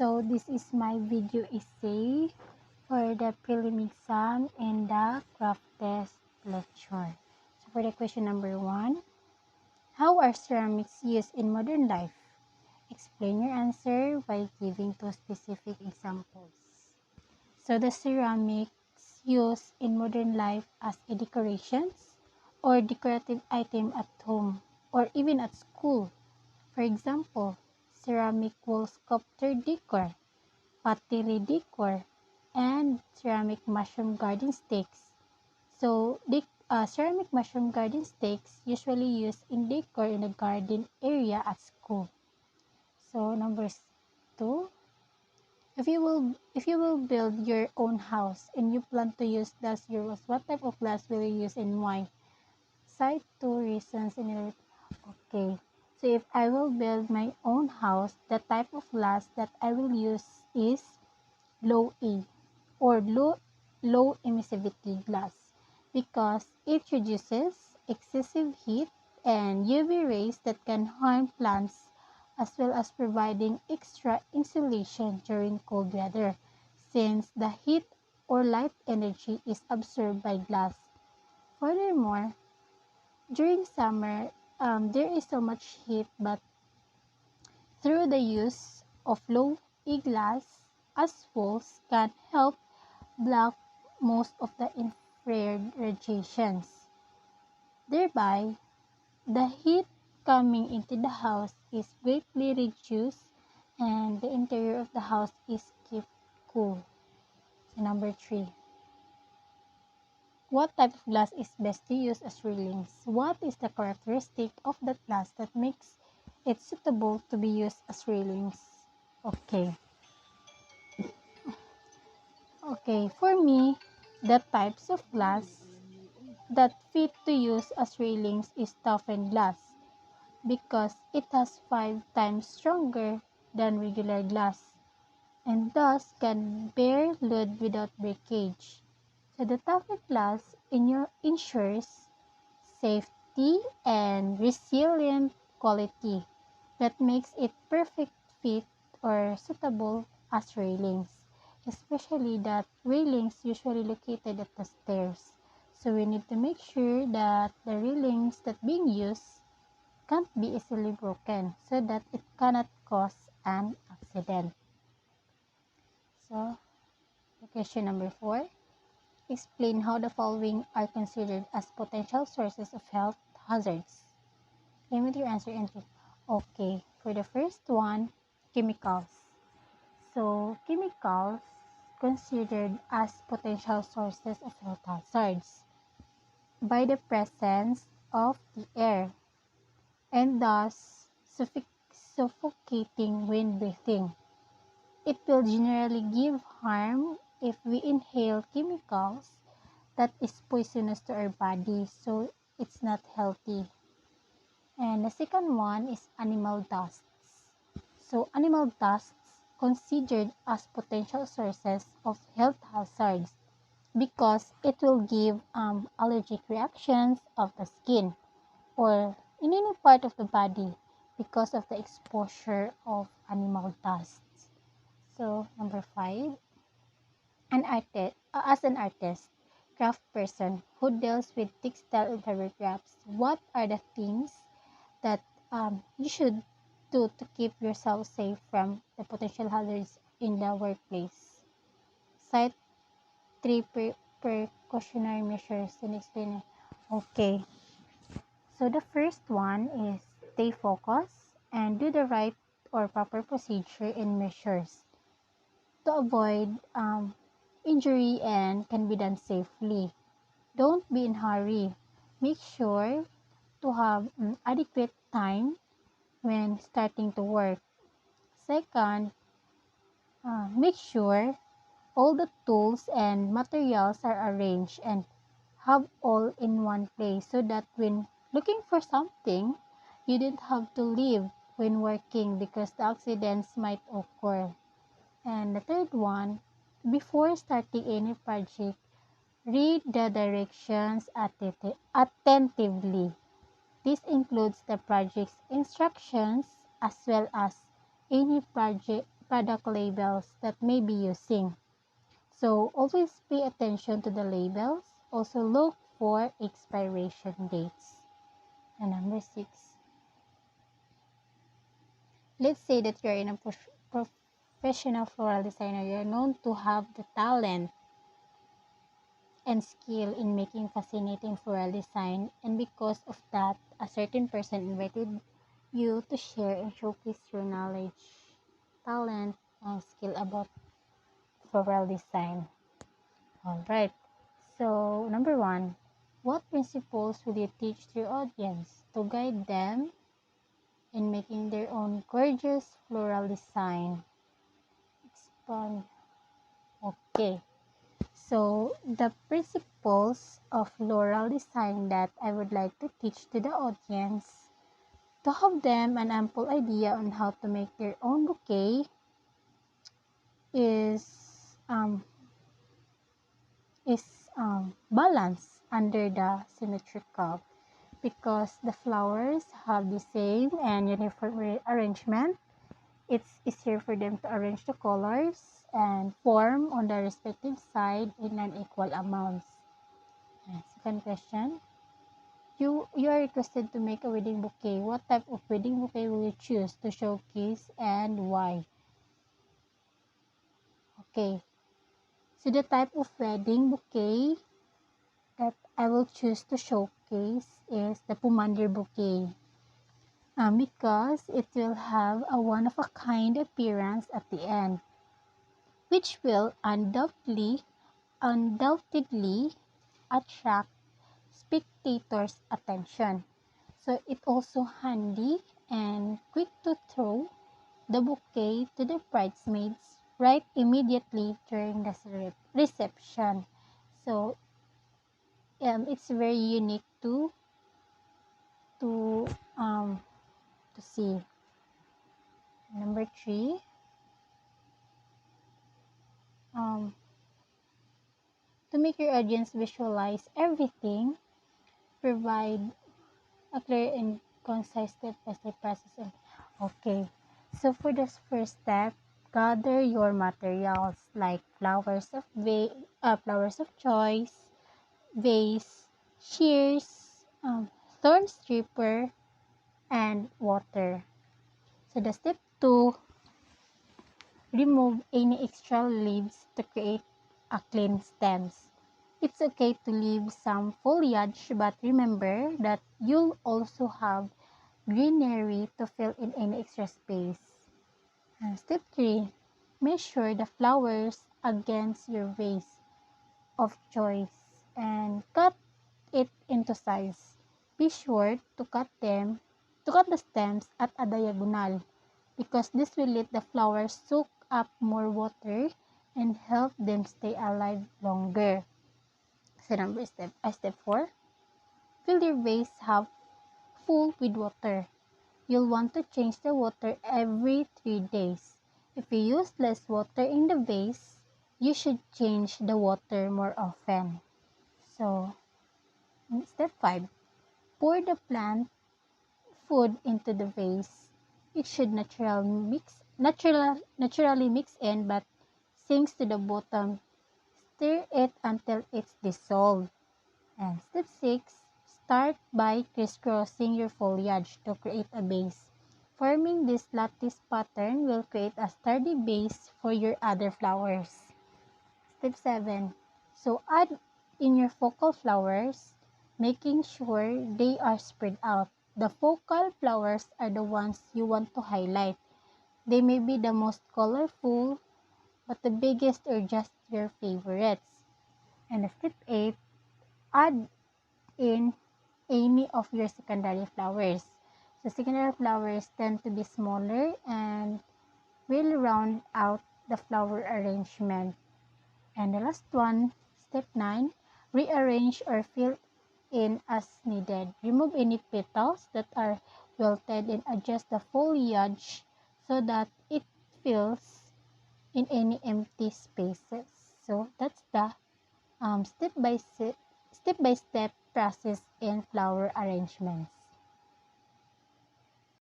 So this is my video essay for the prelim exam and the craft test lecture. So for the question number 1, how are ceramics used in modern life? Explain your answer by giving 2 specific examples. So the ceramics used in modern life as a decorations or decorative item at home or even at school. For example, ceramic wall sculpture decor, pottery decor, and ceramic mushroom garden stakes. So, ceramic mushroom garden stakes usually used in decor in the garden area at school. So, number 2, if you will build your own house and you plan to use glass euros, what type of glass will you use and why? Cite 2 reasons in your. Okay. So if I will build my own house, the type of glass that I will use is low A or low emissivity glass because it reduces excessive heat and UV rays that can harm plants as well as providing extra insulation during cold weather since the heat or light energy is absorbed by glass. Furthermore, during summer, there is so much heat, but through the use of low E glass as walls can help block most of the infrared radiations. Thereby, the heat coming into the house is greatly reduced and the interior of the house is kept cool. So number 3. What type of glass is best to use as railings? What is the characteristic of that glass that makes it suitable to be used as railings? Okay. Okay, for me, the types of glass that fit to use as railings is toughened glass because it has 5 times stronger than regular glass and thus can bear load without breakage. So the toughened glass ensures safety and resilient quality that makes it perfect fit or suitable as railings, especially that railings usually located at the stairs. So we need to make sure that the railings that being used can't be easily broken so that it cannot cause an accident. So, question number 4. Explain how the following are considered as potential sources of health hazards. Limit your answer entry. Okay, for the first one, chemicals. So, chemicals considered as potential sources of health hazards by the presence of the air and thus suffocating when breathing. It will generally give harm if we inhale chemicals that is poisonous to our body, so it's not healthy. And the second one is animal dusts. So animal dusts considered as potential sources of health hazards because it will give allergic reactions of the skin or in any part of the body because of the exposure of animal dusts. So number 5, as an artist, craft person who deals with textile and fabric crafts, what are the things that you should do to keep yourself safe from the potential hazards in the workplace? Cite 3 precautionary measures and explain it. Okay, so the first one is stay focused and do the right or proper procedure and measures to avoid injury and can be done safely. Don't be in hurry. Make sure to have adequate time when starting to work. Second, make sure all the tools and materials are arranged and have all in one place so that when looking for something, you didn't have to leave when working because the accidents might occur. And the third one, before starting any project, read the directions attentively. This includes the project's instructions as well as any product labels that may be using. So always pay attention to the labels. Also look for expiration dates. And number 6, let's say that you're in a professional floral designer. You're known to have the talent and skill in making fascinating floral design, and because of that, a certain person invited you to share and showcase your knowledge, talent, and skill about floral design. Alright, so number 1, what principles will you teach to your audience to guide them in making their own gorgeous floral design? Expand. Okay. So, the principles of floral design that I would like to teach to the audience to have them an ample idea on how to make their own bouquet is balance under the symmetrical, because the flowers have the same and uniform arrangement. It's easier for them to arrange the colors and form on the respective side in an equal amounts. Second question. You are requested to make a wedding bouquet. What type of wedding bouquet will you choose to showcase and why? Okay. So the type of wedding bouquet that I will choose to showcase is the pomander bouquet. Because it will have a one-of-a-kind appearance at the end, which will undoubtedly attract spectators' attention. So it also handy and quick to throw the bouquet to the bridesmaids right immediately during the reception. So it's very unique to um to see. Number 3, um to make your audience visualize everything, provide a clear and concise step-by-step process. Okay, so for this first step, gather your materials like flowers of choice, vase, shears, thorn stripper, and water. So the step 2, remove any extra leaves to create a clean stems. It's okay to leave some foliage, but remember that you'll also have greenery to fill in any extra space. And step 3, measure the flowers against your vase of choice and cut it into size. Be sure to cut the stems at a diagonal, because this will let the flowers soak up more water and help them stay alive longer. So step 4, fill your vase half full with water. You'll want to change the water every 3 days. If you use less water in the vase, you should change the water more often. So, step 5, pour the plant food into the vase. It should naturally mix in, but sinks to the bottom. Stir it until it's dissolved. And step 6, start by crisscrossing your foliage to create a base. Forming this lattice pattern will create a sturdy base for your other flowers. Step 7, so add in your focal flowers, making sure they are spread out. The focal flowers are the ones you want to highlight. They may be the most colorful, but the biggest are just your favorites. And step 8, add in any of your secondary flowers. So secondary flowers tend to be smaller and will round out the flower arrangement. And the last one, step 9, rearrange or fill in as needed. Remove any petals that are wilted and adjust the foliage so that it fills in any empty spaces. So that's the step by step process in flower arrangements.